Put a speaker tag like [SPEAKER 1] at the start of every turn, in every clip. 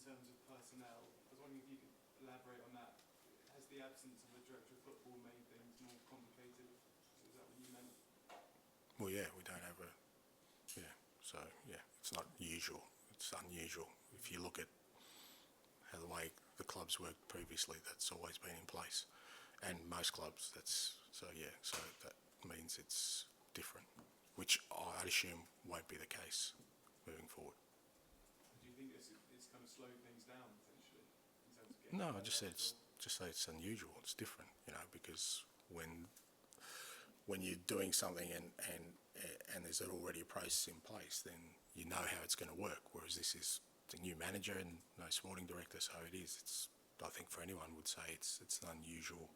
[SPEAKER 1] terms of personnel. I was wondering if you could elaborate on that. Has the absence of a director of football made things more complicated? Is that what you meant?
[SPEAKER 2] Well, yeah, we don't have a... Yeah, so, yeah, it's not usual. It's unusual. If you look at how the way the clubs worked previously, that's always been in place. And most clubs, that's... So, yeah, so that means it's different, which I'd assume won't be the case moving forward.
[SPEAKER 1] Do you think it's kind of slowed things down, potentially, in terms of getting...
[SPEAKER 2] No, I just said it's unusual, it's different, you know, because when you're doing something and there's already a process in place, then you know how it's going to work, whereas this is a new manager and no sporting director, so it is. It's, I think for anyone would say it's unusual.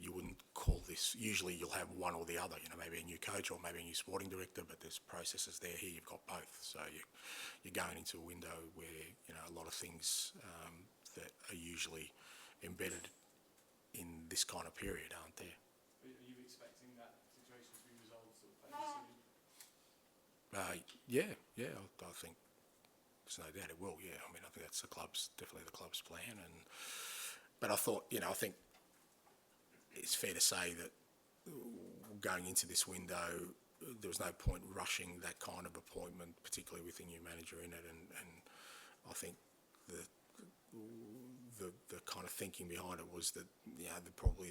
[SPEAKER 2] You wouldn't call this, usually you'll have one or the other, you know, maybe a new coach or maybe a new sporting director, but there's processes there. Here you've got both, so you're going into a window where, you know, a lot of things that are usually embedded in this kind of period aren't there.
[SPEAKER 1] Are you expecting that situation to be resolved sort of fairly soon?
[SPEAKER 2] Yeah, I think there's no doubt it will, yeah. I mean, I think that's definitely the club's plan, but I thought, you know, I think it's fair to say that going into this window, there was no point rushing that kind of appointment, particularly with a new manager in it, and I think the kind of thinking behind it was that, you know, probably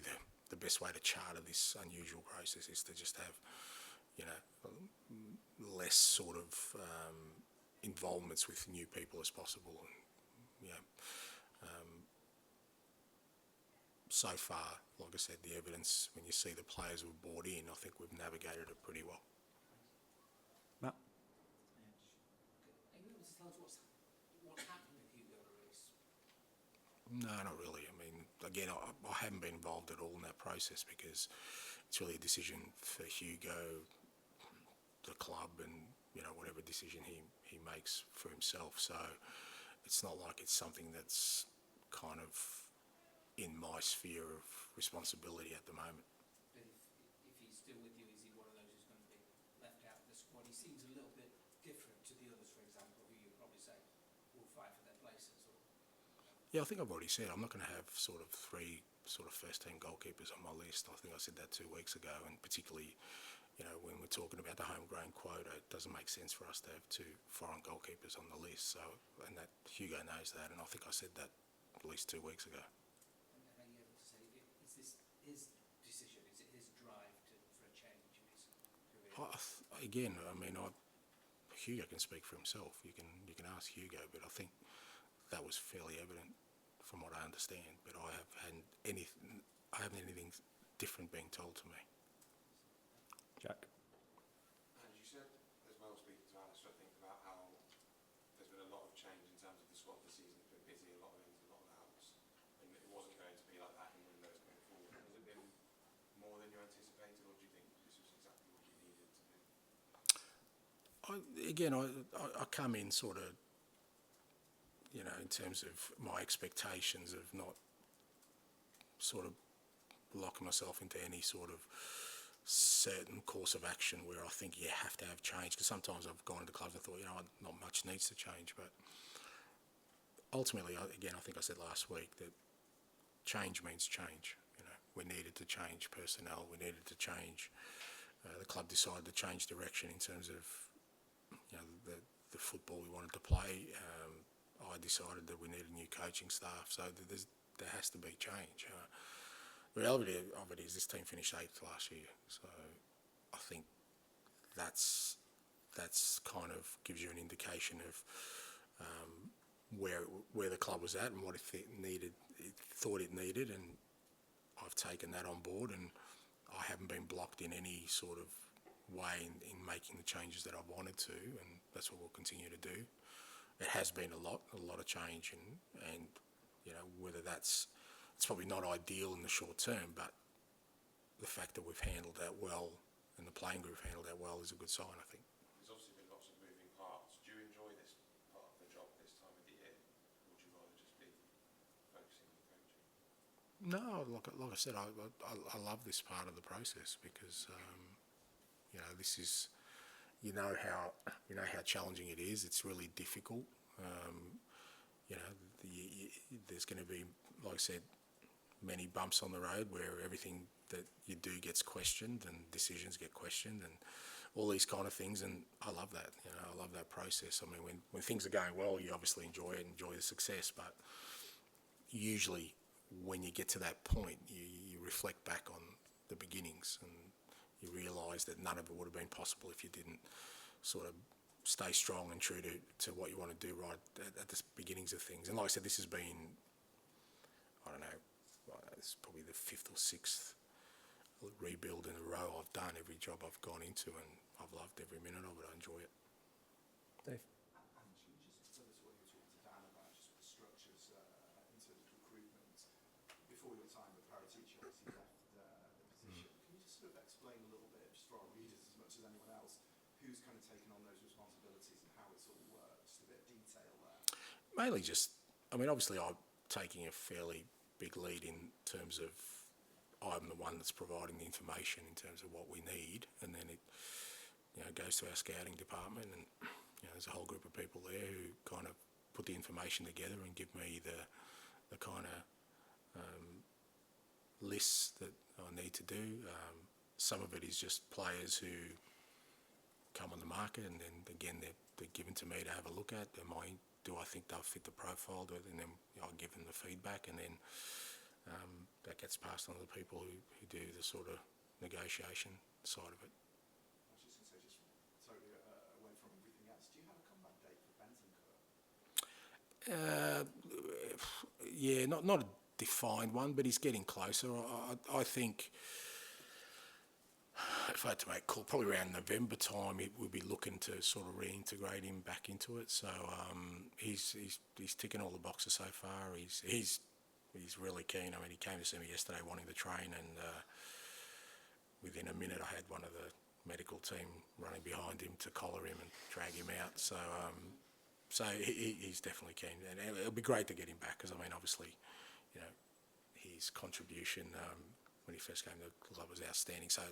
[SPEAKER 2] the best way to charter this unusual process is to just have, you know, less sort of involvements with new people as possible. And, you know, so far, like I said, the evidence, when you see the players who've bought in, I think we've navigated it pretty well.
[SPEAKER 3] Matt?
[SPEAKER 4] Are you able to tell us what's happened with Hugo Lloris?
[SPEAKER 2] No, not really. I mean, again, I haven't been involved at all in that process because it's really a decision for Hugo, the club, and, you know, whatever decision he makes for himself. So it's not like it's something that's kind of in my sphere of responsibility at the moment.
[SPEAKER 4] But if he's still with you, is he one of those who's going to be left out of the squad? He seems a little bit different to the others, for example, who you'd probably say will fight for their places. Or...
[SPEAKER 2] Yeah, I think I've already said I'm not going to have sort of 3 sort of first-team goalkeepers on my list. I think I said that 2 weeks ago, and particularly, you know, when we're talking about the homegrown quota, it doesn't make sense for us to have 2 foreign goalkeepers on the list. So, and that Hugo knows that, and I think I said that at least 2 weeks ago.
[SPEAKER 4] And are you able to say, is this his decision? Is it his drive for a change in his career?
[SPEAKER 2] Again, I mean, Hugo can speak for himself. You can ask Hugo, but I think that was fairly evident from what I understand. But I haven't anything different being told to me.
[SPEAKER 3] Jack?
[SPEAKER 5] And you said as well, speaking to Alistair, I think, about how there's been a lot of change in terms of the squad this season. It's been busy, a lot of ins, a lot of outs, and it wasn't going to be like that in windows going forward. Has it been more than you anticipated, or do you think this was exactly what you needed to do?
[SPEAKER 2] I come in sort of, you know, in terms of my expectations of not sort of locking myself into any sort of certain course of action where I think you have to have change, because sometimes I've gone into clubs and thought, you know, not much needs to change, but ultimately, again, I think I said last week that change means change. You know, we needed to change personnel, we needed to change, the club decided to change direction in terms of, you know, the football we wanted to play. I decided that we needed new coaching staff, so there has to be change. The reality of it is this team finished 8th last year, so I think that's kind of gives you an indication of where the club was at and what it thought it needed, and I've taken that on board, and I haven't been blocked in any sort of way in making the changes that I wanted to, and that's what we'll continue to do. It has been a lot of change, and you know, whether it's probably not ideal in the short term, but the fact that we've handled that well and the playing group handled that well is a good sign, I think.
[SPEAKER 5] There's obviously been lots of moving parts. Do you enjoy this part of the job this time of the year, or would you rather just be focusing on coaching?
[SPEAKER 2] No, like I said, I love this part of the process because you know, this is, you know how challenging it is. It's really difficult. you know, there's going to be, like I said, many bumps on the road where everything that you do gets questioned and decisions get questioned and all these kind of things, and I love that. You know, I love that process. I mean, when things are going well, you obviously enjoy it, enjoy the success, but usually when you get to that point, you reflect back on the beginnings and you realise that none of it would have been possible if you didn't sort of stay strong and true to what you want to do right at the beginnings of things. And like I said, this has been, I don't know, it's probably the 5th or 6th rebuild in a row I've done. Every job I've gone into, and I've loved every minute of it. I enjoy it.
[SPEAKER 3] Dave?
[SPEAKER 6] And just similar to what you were talking to Dan about, just with the structures in terms of recruitment, before your time at Paratici obviously left the position. Can you just sort of explain a little bit, just for our readers as much as anyone else, who's kind of taken on those responsibilities and how it's all worked? Just a bit of detail there.
[SPEAKER 2] Mainly just, I mean, obviously I'm taking a fairly big lead in terms of I'm the one that's providing the information in terms of what we need, and then it, you know, goes to our scouting department, and you know, there's a whole group of people there who kind of put the information together and give me the kind of lists that I need to do. Some of it is just players who come on the market, and then again they're given to me to have a look at. Do I think they'll fit the profile? And then I'll give them the feedback, and then that gets passed on to the people who do the sort of negotiation side of it.
[SPEAKER 6] I was just going to say, just totally away from everything else, do you have a comeback date for Bentancur?
[SPEAKER 2] Yeah, not a defined one, but he's getting closer. I think if I had to make a call, probably around November time, we'll be looking to sort of reintegrate him back into it. So he's ticking all the boxes so far. He's really keen. I mean, he came to see me yesterday wanting to train, and within a minute I had one of the medical team running behind him to collar him and drag him out. So he's definitely keen, and it'll be great to get him back, because I mean, obviously, you know, his contribution when he first came to the club was outstanding. So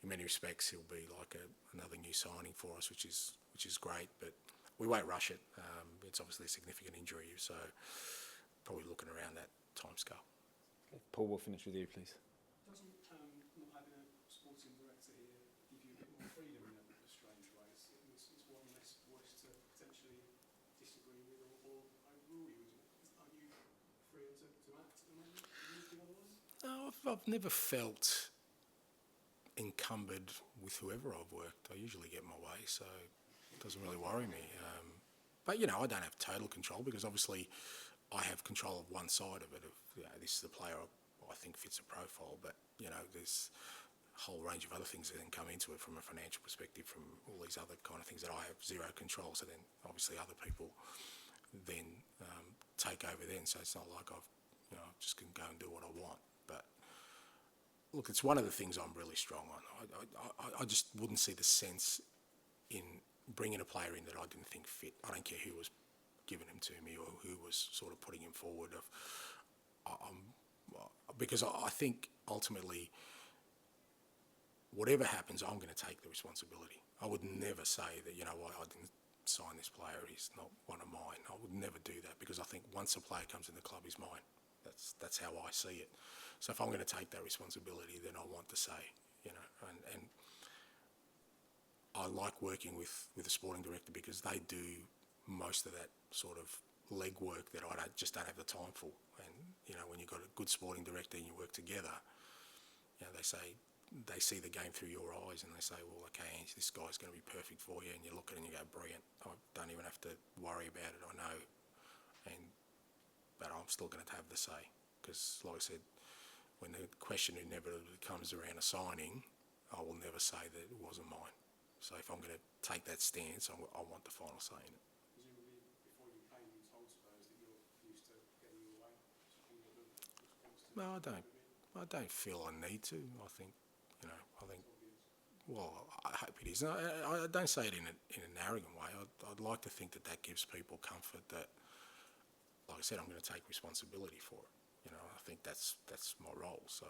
[SPEAKER 2] in many respects, he'll be like another new signing for us, which is great. But we won't rush it. It's obviously a significant injury, so probably looking around that timescale.
[SPEAKER 3] Okay. Paul, we'll finish with you, please.
[SPEAKER 1] Doesn't not having a sporting director here give you a bit more freedom in a strange way? It's one less voice to potentially disagree with or overrule you. Aren't you freer to act at the moment? Do you think otherwise?
[SPEAKER 2] No, I've never felt encumbered with whoever I've worked. I usually get my way, so it doesn't really worry me. But you know, I don't have total control, because obviously I have control of one side of it. Of, you know, this is the player I think fits a profile, but you know, there's a whole range of other things that then come into it from a financial perspective, from all these other kind of things that I have zero control. So then obviously other people then take over then. So it's not like just can go and do what I want. But look, it's one of the things I'm really strong on. I just wouldn't see the sense in bringing a player in that I didn't think fit. I don't care who was giving him to me or who was sort of putting him forward. Because I think ultimately, whatever happens, I'm going to take the responsibility. I would never say that, you know what, I didn't sign this player, he's not one of mine. I would never do that, because I think once a player comes in the club, he's mine. That's how I see it. So if I'm going to take that responsibility, then I want to say, you know, and I like working with a sporting director, because they do most of that sort of legwork that I just don't have the time for. And you know, when you've got a good sporting director and you work together, you know, they see the game through your eyes, and they say, well, okay, Ange, this guy's going to be perfect for you, and you look at it and you go, brilliant. I don't even have to worry about it. I know, but I'm still going to have the say, because, like I said, when the question inevitably comes around a signing, I will never say that it wasn't mine. So if I'm going to take that stance, I want the final say in it.
[SPEAKER 1] Presumably, before you came, you told Spurs that you're used to getting your way.
[SPEAKER 2] No, I don't feel I need to. I think, well, I hope it is. I don't say it in an arrogant way. I'd like to think that gives people comfort that, like I said, I'm going to take responsibility for it. You know, I think that's my role. So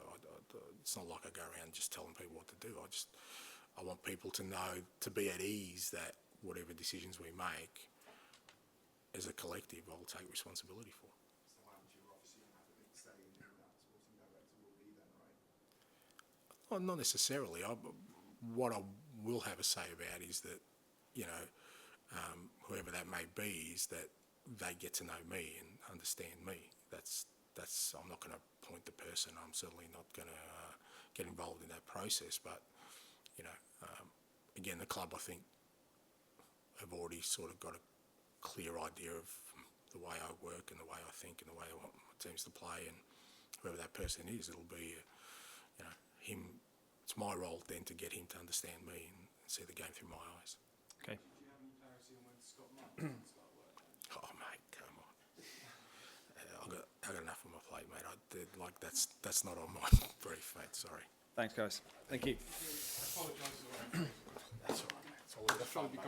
[SPEAKER 2] it's not like I go around just telling people what to do. I want people to know, to be at ease, that whatever decisions we make, as a collective, I'll take responsibility for.
[SPEAKER 6] So Ange, you're obviously going to have a big say in who that sporting director will be then, right?
[SPEAKER 2] Well, not necessarily. What I will have a say about is that, you know, whoever that may be, is that they get to know me and understand me. That's. I'm not going to point the person. I'm certainly not going to get involved in that process. But, you know, again, the club, I think, have already sort of got a clear idea of the way I work and the way I think and the way I want my teams to play, and whoever that person is, it'll be, you know, him. It's my role then to get him to understand me and see the game through my eyes.
[SPEAKER 3] Okay.
[SPEAKER 1] Do you have any clarity on when Scott might start work?
[SPEAKER 2] Oh, mate, come on. I've got enough on my plate, mate. That's not on my brief, mate. Sorry.
[SPEAKER 3] Thanks, guys. Thank you.
[SPEAKER 1] I apologise for that.
[SPEAKER 2] That's all right, mate. It's always a fun, mate.